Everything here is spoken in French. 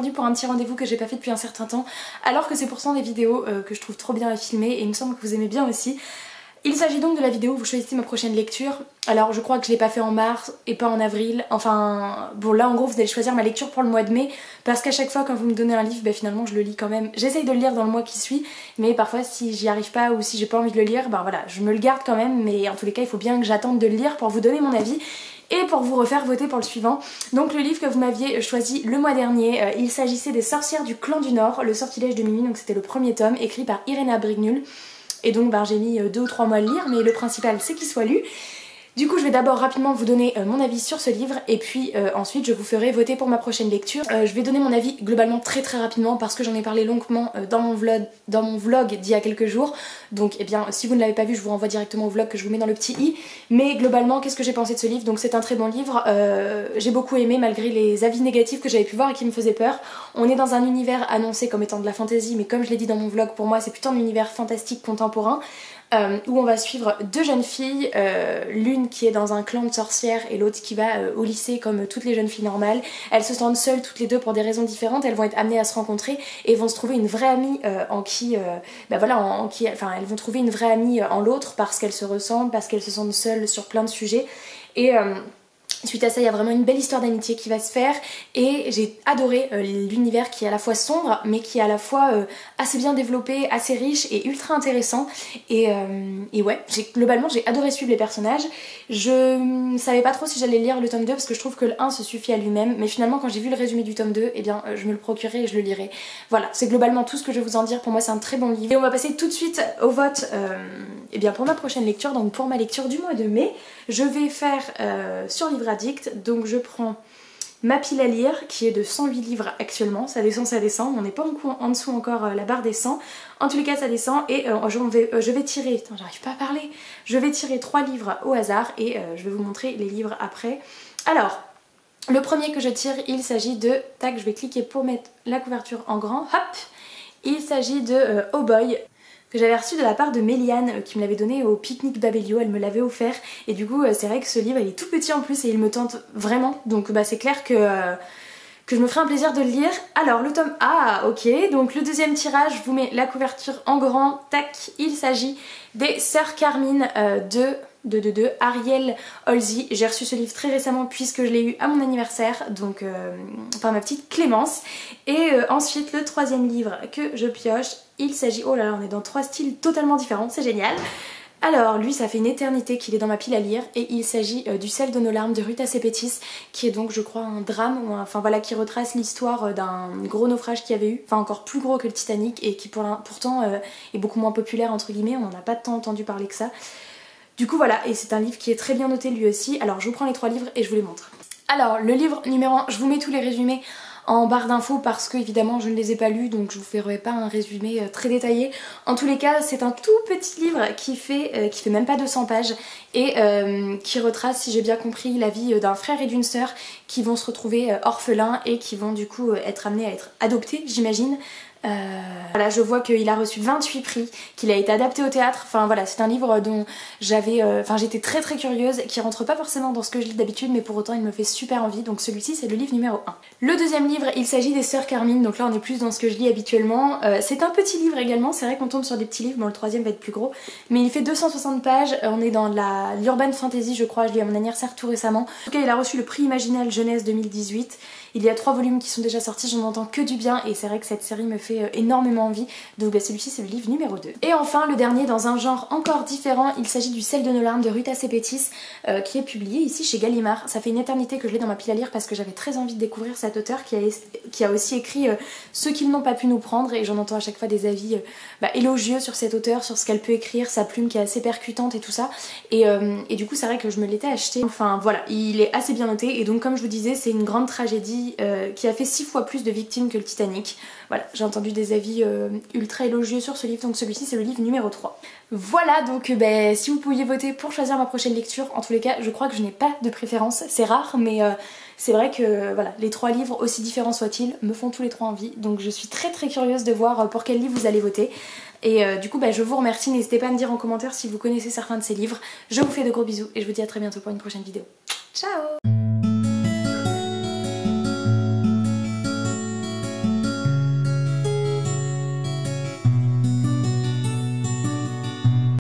aujourd'hui pour un petit rendez-vous que j'ai pas fait depuis un certain temps, alors que c'est pourtant des vidéos que je trouve trop bien à filmer et il me semble que vous aimez bien aussi. Il s'agit donc de la vidéo où vous choisissez ma prochaine lecture. Alors je crois que je l'ai pas fait en mars et pas en avril. Enfin bon, là en gros vous allez choisir ma lecture pour le mois de mai, parce qu'à chaque fois quand vous me donnez un livre, finalement je le lis quand même. J'essaye de le lire dans le mois qui suit, mais parfois si j'y arrive pas ou si j'ai pas envie de le lire, voilà, je me le garde quand même. Mais en tous les cas il faut bien que j'attende de le lire pour vous donner mon avis et pour vous refaire voter pour le suivant. Donc le livre que vous m'aviez choisi le mois dernier, il s'agissait des Sorcières du Clan du Nord, le sortilège de minuit, donc c'était le premier tome, écrit par Irena Brignol. Et donc j'ai mis 2 ou 3 mois à le lire, mais le principal c'est qu'il soit lu. Du coup je vais d'abord rapidement vous donner mon avis sur ce livre et puis ensuite je vous ferai voter pour ma prochaine lecture. Je vais donner mon avis globalement très rapidement parce que j'en ai parlé longuement dans mon vlog d'il y a quelques jours. Donc si vous ne l'avez pas vu, je vous renvoie directement au vlog que je vous mets dans le petit i. Mais globalement qu'est-ce que j'ai pensé de ce livre? Donc c'est un très bon livre, j'ai beaucoup aimé malgré les avis négatifs que j'avais pu voir et qui me faisaient peur. On est dans un univers annoncé comme étant de la fantasy, mais comme je l'ai dit dans mon vlog, pour moi c'est plutôt un univers fantastique contemporain. Où on va suivre 2 jeunes filles, l'une qui est dans un clan de sorcières et l'autre qui va au lycée comme toutes les jeunes filles normales. Elles se sentent seules toutes les deux pour des raisons différentes, elles vont être amenées à se rencontrer et vont se trouver une vraie amie elles vont trouver une vraie amie en l'autre parce qu'elles se ressemblent, parce qu'elles se sentent seules sur plein de sujets. Et suite à ça, il y a vraiment une belle histoire d'amitié qui va se faire et j'ai adoré l'univers qui est à la fois sombre mais qui est à la fois assez bien développé, assez riche et ultra intéressant. Et ouais, globalement j'ai adoré suivre les personnages. Je savais pas trop si j'allais lire le tome 2 parce que je trouve que le 1 se suffit à lui-même, mais finalement quand j'ai vu le résumé du tome 2, je me le procurerai et je le lirai. Voilà, c'est globalement tout ce que je vais vous en dire. Pour moi c'est un très bon livre. Et on va passer tout de suite au vote pour ma prochaine lecture, donc pour ma lecture du mois de mai. Je vais faire sur Livre Addict, donc je prends ma pile à lire qui est de 108 livres actuellement, ça descend, on n'est pas en dessous encore la barre des 100, en tous les cas ça descend et je vais tirer, attends j'arrive pas à parler, je vais tirer 3 livres au hasard et je vais vous montrer les livres après. Alors, le premier que je tire, il s'agit de, tac je vais cliquer pour mettre la couverture en grand, hop, il s'agit de Oh Boy, que j'avais reçu de la part de Méliane qui me l'avait donné au pique-nique Babelio, elle me l'avait offert et du coup c'est vrai que ce livre il est tout petit en plus et il me tente vraiment, donc c'est clair que je me ferai un plaisir de le lire. Alors le tome A, ok, donc le deuxième tirage, je vous mets la couverture en grand, tac, il s'agit des Sœurs Carmine de Ariel Holzy. J'ai reçu ce livre très récemment puisque je l'ai eu à mon anniversaire, donc par ma petite Clémence. Et ensuite le troisième livre que je pioche, il s'agit, oh là là on est dans 3 styles totalement différents, c'est génial. Alors lui ça fait une éternité qu'il est dans ma pile à lire et il s'agit du Sel de nos larmes de Ruta Sepetys, qui est donc je crois un drame, qui retrace l'histoire d'un gros naufrage qu'il y avait eu, encore plus gros que le Titanic et qui pourtant est beaucoup moins populaire entre guillemets, on n'en a pas tant entendu parler que ça. Du coup voilà, et c'est un livre qui est très bien noté lui aussi. Alors je vous prends les 3 livres et je vous les montre. Alors le livre numéro 1, je vous mets tous les résumés en barre d'infos parce que évidemment je ne les ai pas lus, donc je vous ferai pas un résumé très détaillé. En tous les cas c'est un tout petit livre qui fait même pas 200 pages et qui retrace, si j'ai bien compris, la vie d'un frère et d'une sœur qui vont se retrouver orphelins et qui vont du coup être amenés à être adoptés, j'imagine. Voilà, je vois qu'il a reçu 28 prix, qu'il a été adapté au théâtre, voilà, c'est un livre dont j'étais très curieuse, qui rentre pas forcément dans ce que je lis d'habitude, mais pour autant il me fait super envie, donc celui-ci c'est le livre numéro 1. Le deuxième livre, il s'agit des Sœurs Carmine, donc là on est plus dans ce que je lis habituellement. C'est un petit livre également, c'est vrai qu'on tombe sur des petits livres, bon le troisième va être plus gros, mais il fait 260 pages, on est dans l'urban fantasy je crois, je l'ai eu à mon anniversaire tout récemment. En tout cas il a reçu le prix Imaginal Jeunesse 2018, il y a 3 volumes qui sont déjà sortis, j'en entends que du bien et c'est vrai que cette série me fait énormément envie, donc celui-ci c'est le livre numéro 2. Et enfin le dernier dans un genre encore différent, il s'agit du Sel de nos larmes de Ruta Sepetys qui est publié ici chez Gallimard. Ça fait une éternité que je l'ai dans ma pile à lire parce que j'avais très envie de découvrir cet auteur qui a aussi écrit Ceux qu'ils n'ont pas pu nous prendre, et j'en entends à chaque fois des avis élogieux sur cet auteur, sur ce qu'elle peut écrire, sa plume qui est assez percutante et tout ça, et du coup c'est vrai que je me l'étais acheté. Enfin voilà, il est assez bien noté et donc comme je vous disais c'est une grande tragédie qui a fait 6 fois plus de victimes que le Titanic. Voilà, j'ai entendu des avis ultra élogieux sur ce livre, donc celui-ci c'est le livre numéro 3. Voilà, donc si vous pouviez voter pour choisir ma prochaine lecture, en tous les cas je crois que je n'ai pas de préférence, c'est rare, mais c'est vrai que voilà, les 3 livres, aussi différents soient-ils, me font tous les 3 envie, donc je suis très curieuse de voir pour quel livre vous allez voter. Et du coup je vous remercie, n'hésitez pas à me dire en commentaire si vous connaissez certains de ces livres. Je vous fais de gros bisous et je vous dis à très bientôt pour une prochaine vidéo. Ciao!